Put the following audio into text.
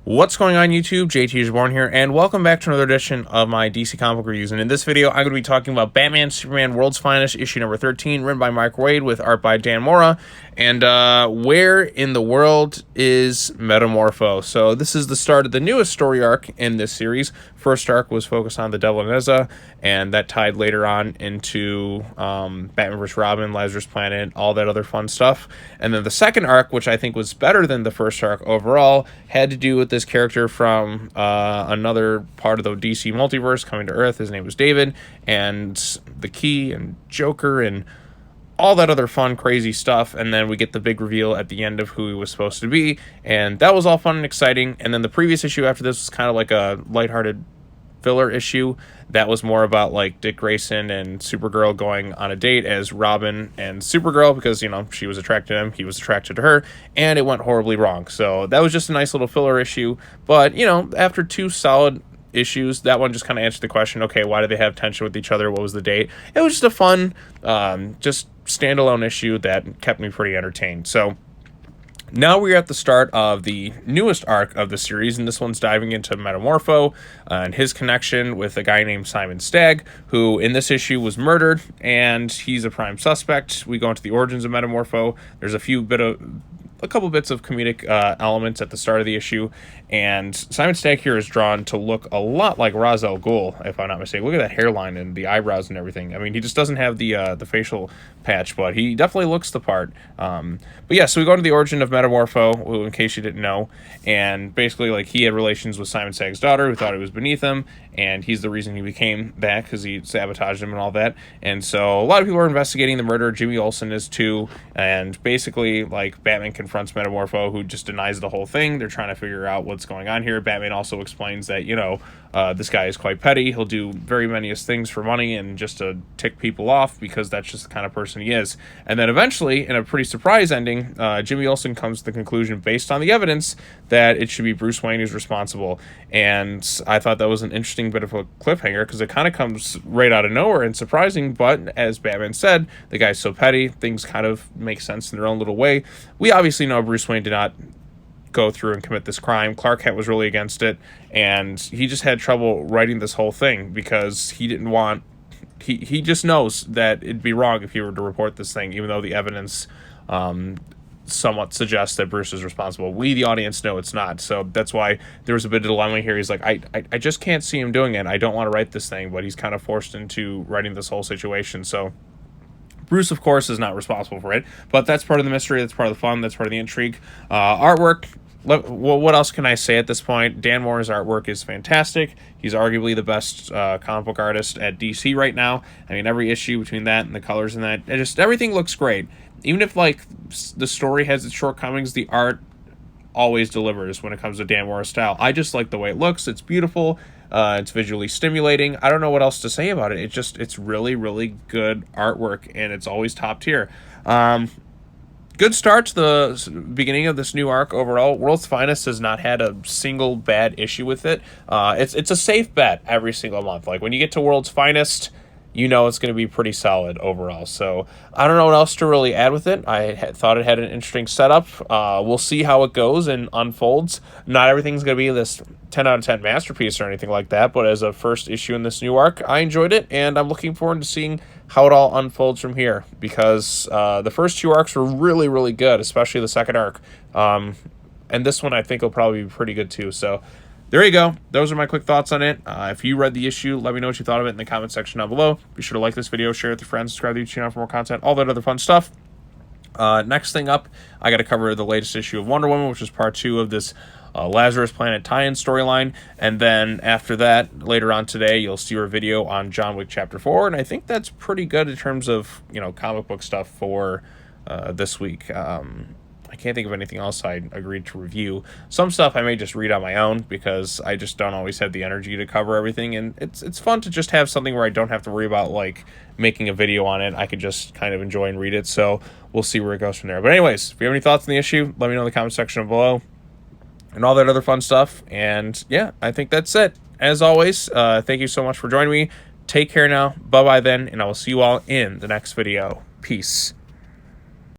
What's going on YouTube? JT is Born here, and welcome back to another edition of my DC comic book reviews. And in this video, I'm going to be talking about Batman, Superman, World's Finest, issue number 13, written by Mark Waid with art by Dan Mora. And where in the world is Metamorpho? So this is the start of the newest story arc in this series. First arc was focused on the Devil and Ezra, and that tied later on into Batman vs. Robin, Lazarus Planet, all that other fun stuff. And then the second arc, which I think was better than the first arc overall, had to do with this character from another part of the DC multiverse coming to Earth. His name was David, and the Key and Joker and all that other fun, crazy stuff. And then we get the big reveal at the end of who he was supposed to be, and that was all fun and exciting. And then the previous issue after this was kind of like a lighthearted filler issue that was more about like Dick Grayson and Supergirl going on a date as Robin and Supergirl, because, you know, she was attracted to him, he was attracted to her, and it went horribly wrong. So that was just a nice little filler issue. But, you know, after two solid issues, that one just kind of answered the question, okay, why did they have tension with each other? What was the date? It was just a fun, just standalone issue that kept me pretty entertained. So now we're at the start of the newest arc of the series, and this one's diving into Metamorpho and his connection with a guy named Simon Stagg, who in this issue was murdered, and he's a prime suspect. We go into the origins of Metamorpho. There's a couple bits of comedic elements at the start of the issue, and Simon Stagg here is drawn to look a lot like Ra's al Ghul, if I'm not mistaken. Look at that hairline and the eyebrows and everything. I mean, he just doesn't have the facial patch, but he definitely looks the part. But yeah, so we go into the origin of Metamorpho, in case you didn't know, and basically, like, he had relations with Simon Stagg's daughter, who thought he was beneath him, and he's the reason he became that, because he sabotaged him and all that. And so a lot of people are investigating the murder. Jimmy Olsen is too, and basically, like, Batman confronts Metamorpho, who just denies the whole thing. They're trying to figure out what's going on here. Batman also explains that, you know, this guy is quite petty. He'll do very many things for money and just to tick people off, because that's just the kind of person he is. And then eventually, in a pretty surprise ending, Jimmy Olsen comes to the conclusion, based on the evidence, that it should be Bruce Wayne who's responsible. And I thought that was an interesting bit of a cliffhanger, because it kind of comes right out of nowhere and surprising. But as Batman said, the guy's so petty, things kind of make sense in their own little way. We obviously know Bruce Wayne did not go through and commit this crime. Clark Kent was really against it, and he just had trouble writing this whole thing, because he didn't want, he just knows that it'd be wrong if he were to report this thing, even though the evidence somewhat suggests that Bruce is responsible. We, the audience, know it's not. So that's why there was a bit of dilemma here. He's like, I just can't see him doing it. I don't want to write this thing, but he's kind of forced into writing this whole situation. So Bruce, of course, is not responsible for it, but that's part of the mystery, that's part of the fun, that's part of the intrigue. Artwork, what else can I say at this point? Dan Mora's artwork is fantastic. He's arguably the best comic book artist at DC right now. I mean, every issue between that and the colors in that, everything looks great. Even if, like, the story has its shortcomings, the art always delivers when it comes to Dan Mora's style. I just like the way it looks. It's beautiful. It's visually stimulating. I don't know what else to say about it. It's really, really good artwork, and it's always top tier. Good start to the beginning of this new arc overall. World's Finest has not had a single bad issue with it. It's a safe bet every single month. Like, when you get to World's Finest, you know it's going to be pretty solid overall. So I don't know what else to really add with it. I thought it had an interesting setup. We'll see how it goes and unfolds. Not everything's going to be this 10 out of 10 masterpiece or anything like that, but as a first issue in this new arc, I enjoyed it, and I'm looking forward to seeing how it all unfolds from here, because the first two arcs were really, really good, especially the second arc. And this one I think will probably be pretty good too. So there you go. Those are my quick thoughts on it. If you read the issue, let me know what you thought of it in the comment section down below. Be sure to like this video, share it with your friends, subscribe to the YouTube channel for more content, all that other fun stuff. Next thing up, I got to cover the latest issue of Wonder Woman, which is part 2 of this Lazarus Planet tie-in storyline. And then after that, later on today, you'll see our video on John Wick Chapter 4. And I think that's pretty good in terms of, you know, comic book stuff for this week. I can't think of anything else I agreed to review. Some stuff I may just read on my own, because I just don't always have the energy to cover everything, and it's fun to just have something where I don't have to worry about, like, making a video on it. I could just kind of enjoy and read it, so we'll see where it goes from there. But anyways, if you have any thoughts on the issue, let me know in the comment section below, and all that other fun stuff. And yeah, I think that's it. As always, thank you so much for joining me. Take care now. Bye-bye then, and I will see you all in the next video. Peace.